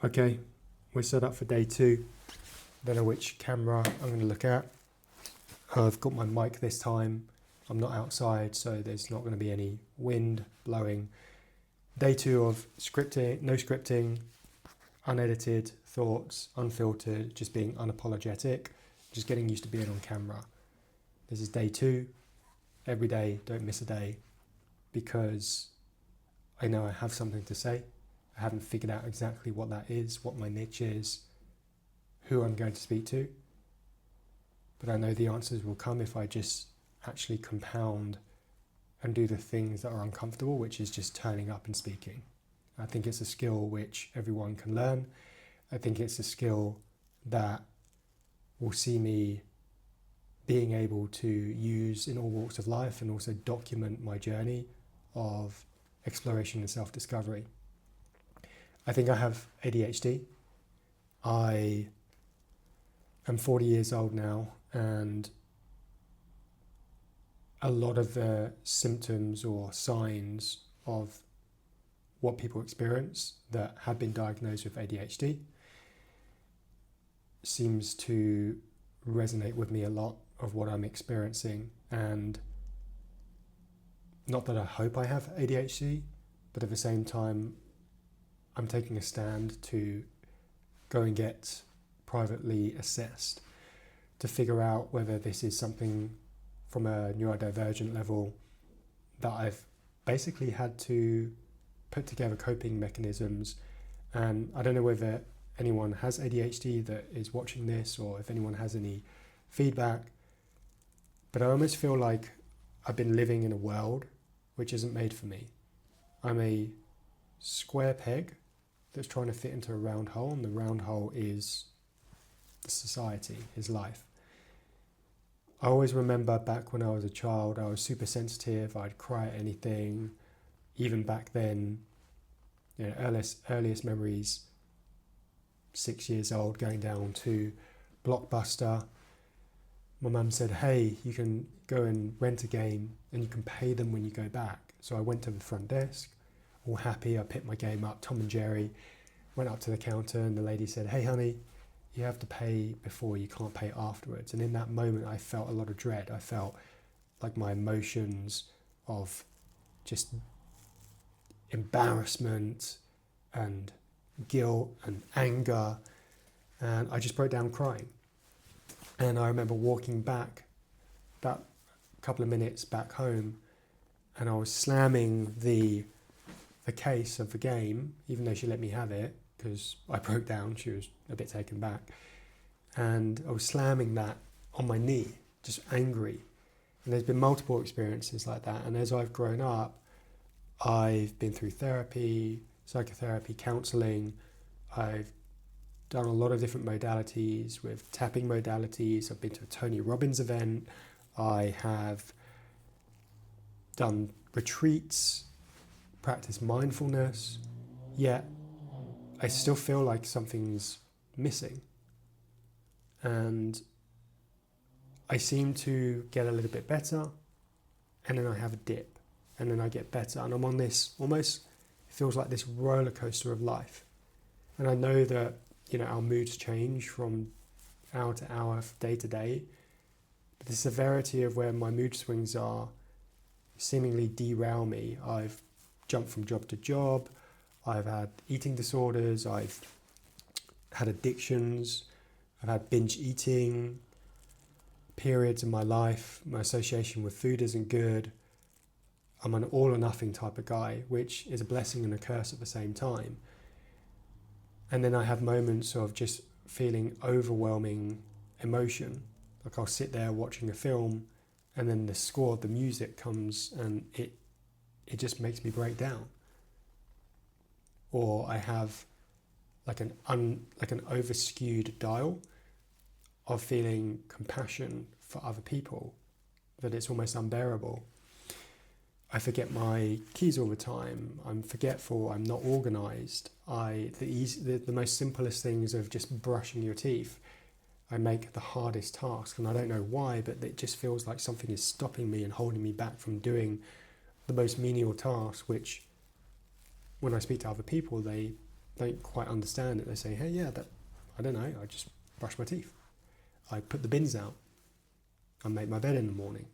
Okay, we're set up for day 2. Don't know which camera I'm going to look at. I've got my mic this time. I'm not outside, so there's not going to be any wind blowing. Day 2 of scripting, no scripting, unedited thoughts, unfiltered, just being unapologetic, just getting used to being on camera. This is day 2. Every day, don't miss a day, because I know I have something to say. I haven't figured out exactly what that is, what my niche is, who I'm going to speak to. But I know the answers will come if I just actually compound and do the things that are uncomfortable, which is just turning up and speaking. I think it's a skill which everyone can learn. I think it's a skill that will see me being able to use in all walks of life and also document my journey of exploration and self-discovery. I think I have ADHD. I am 40 years old now, and a lot of the symptoms or signs of what people experience that have been diagnosed with ADHD seems to resonate with me a lot of what I'm experiencing. And not that I hope I have ADHD, but at the same time, I'm taking a stand to go and get privately assessed to figure out whether this is something from a neurodivergent level that I've basically had to put together coping mechanisms. And I don't know whether anyone has ADHD that is watching this, or if anyone has any feedback, but I almost feel like I've been living in a world which isn't made for me. I'm a square peg that's trying to fit into a round hole, and the round hole is the society, is life. I always remember back when I was a child, I was super sensitive. I'd cry at anything. Even back then, earliest memories, 6 years old, going down to Blockbuster. My mum said, hey, you can go and rent a game and you can pay them when you go back. So I went to the front desk, all happy. I picked my game up, Tom and Jerry, went up to the counter, and the lady said, hey honey, you have to pay before, you can't pay afterwards. And in that moment I felt a lot of dread. I felt like my emotions of just embarrassment and guilt and anger, and I just broke down crying. And I remember walking back that couple of minutes back home, and I was slamming the case of the game, even though she let me have it, because I broke down. She was a bit taken back. And I was slamming that on my knee, just angry. And there's been multiple experiences like that. And as I've grown up, I've been through therapy, psychotherapy, counselling. I've done a lot of different modalities with tapping modalities. I've been to a Tony Robbins event. I have done retreats, practiced mindfulness, yet I still feel like something's missing. And I seem to get a little bit better, and then I have a dip, and then I get better. And I'm on this, almost feels like this roller coaster of life. And I know that, our moods change from hour to hour, day to day. But the severity of where my mood swings are seemingly derail me. I've jumped from job to job. I've had eating disorders. I've had addictions. I've had binge eating periods in my life. My association with food isn't good. I'm an all or nothing type of guy, which is a blessing and a curse at the same time. And then I have moments of just feeling overwhelming emotion. Like I'll sit there watching a film, and then the score, the music comes, and it just makes me break down. Or I have like an over-skewed dial of feeling compassion for other people, that it's almost unbearable. I forget my keys all the time. I'm forgetful. I'm not organised. The most simplest things of just brushing your teeth, I make the hardest task, and I don't know why, but it just feels like something is stopping me and holding me back from doing the most menial task, which when I speak to other people, they don't quite understand it. They say, hey, yeah, I don't know, I just brush my teeth. I put the bins out. I make my bed in the morning.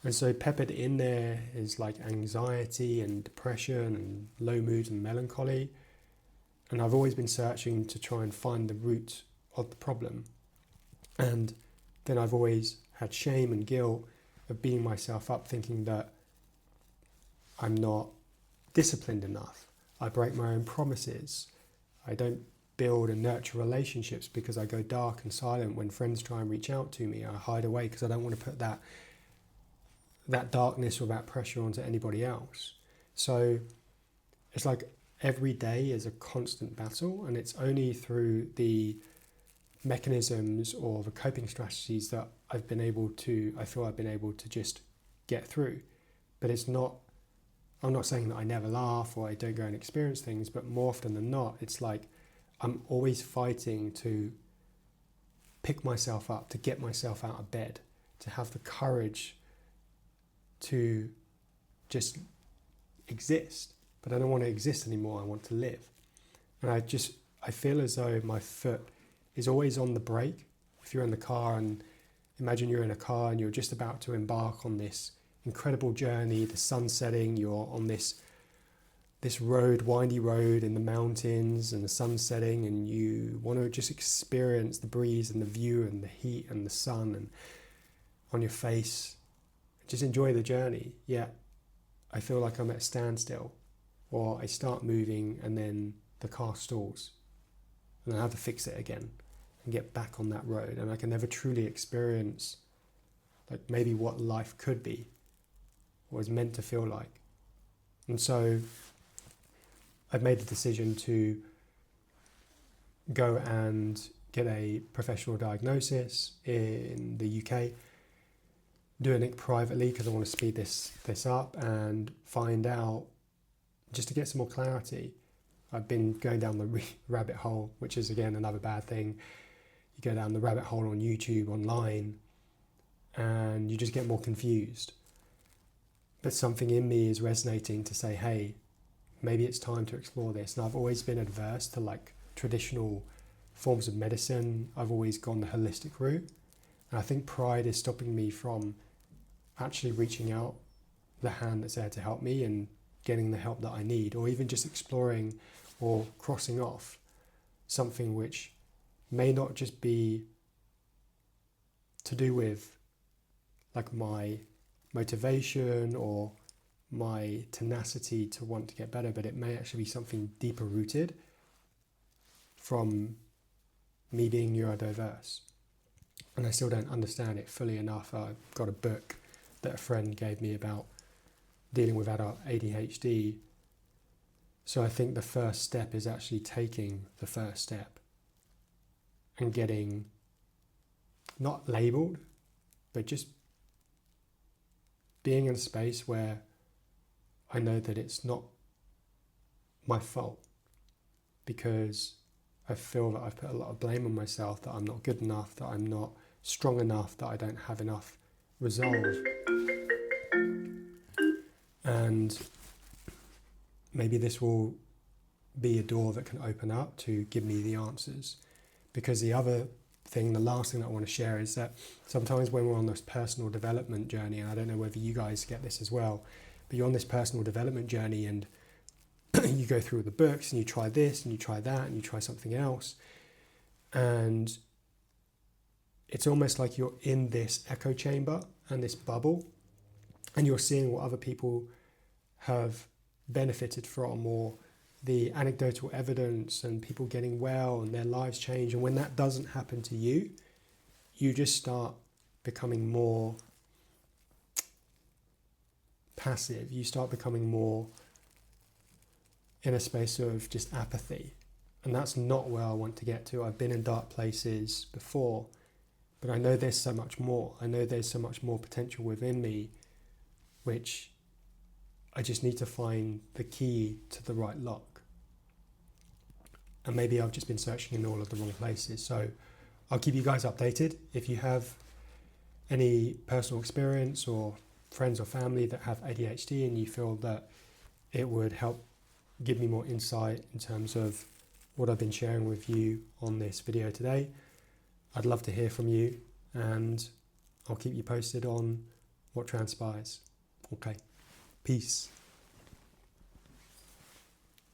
And so peppered in there is like anxiety and depression and low mood and melancholy. And I've always been searching to try and find the root of the problem. And then I've always had shame and guilt of beating myself up, thinking that I'm not disciplined enough. I break my own promises. I don't build and nurture relationships because I go dark and silent when friends try and reach out to me. I hide away because I don't want to put that darkness or that pressure onto anybody else. So it's like every day is a constant battle, and it's only through the mechanisms or the coping strategies that I feel I've been able to just get through. But I'm not saying that I never laugh or I don't go and experience things, but more often than not, it's like I'm always fighting to pick myself up, to get myself out of bed, to have the courage to just exist. But I don't want to exist anymore, I want to live. And I feel as though my foot is always on the brake. If you're in the car, and imagine you're in a car and you're just about to embark on this incredible journey, the sun setting, you're on this road, windy road in the mountains, and the sun setting, and you want to just experience the breeze and the view and the heat and the sun and on your face. Just enjoy the journey. Yet I feel like I'm at a standstill, or I start moving and then the car stalls and I have to fix it again and get back on that road, and I can never truly experience like maybe what life could be or is meant to feel like. And so I've made the decision to go and get a professional diagnosis in the UK, doing it privately because I want to speed this up and find out, just to get some more clarity. I've been going down the rabbit hole, which is again another bad thing. You go down the rabbit hole on YouTube, online, and you just get more confused. But something in me is resonating to say, hey, maybe it's time to explore this. And I've always been adverse to like traditional forms of medicine. I've always gone the holistic route. And I think pride is stopping me from actually reaching out the hand that's there to help me and getting the help that I need, or even just exploring or crossing off something which may not just be to do with like my motivation or my tenacity to want to get better, but it may actually be something deeper rooted from me being neurodiverse. And I still don't understand it fully enough. I've got a book that a friend gave me about dealing with adult ADHD. So I think the first step is actually taking the first step and getting not labelled, but just being in a space where I know that it's not my fault, because I feel that I've put a lot of blame on myself, that I'm not good enough, that I'm not strong enough, that I don't have enough resolve. And maybe this will be a door that can open up to give me the answers. Because the last thing that I want to share is that sometimes when we're on this personal development journey, and I don't know whether you guys get this as well, but you're on this personal development journey and you go through the books and you try this and you try that and you try something else. And it's almost like you're in this echo chamber and this bubble, and you're seeing what other people have benefited from, or the anecdotal evidence and people getting well and their lives change. And when that doesn't happen to you, you just start becoming more passive. You start becoming more in a space of just apathy. And that's not where I want to get to. I've been in dark places before, but I know there's so much more. I know there's so much more potential within me, which I just need to find the key to the right lock. And maybe I've just been searching in all of the wrong places. So I'll keep you guys updated. If you have any personal experience or friends or family that have ADHD and you feel that it would help give me more insight in terms of what I've been sharing with you on this video today. I'd love to hear from you, and I'll keep you posted on what transpires. Okay, peace.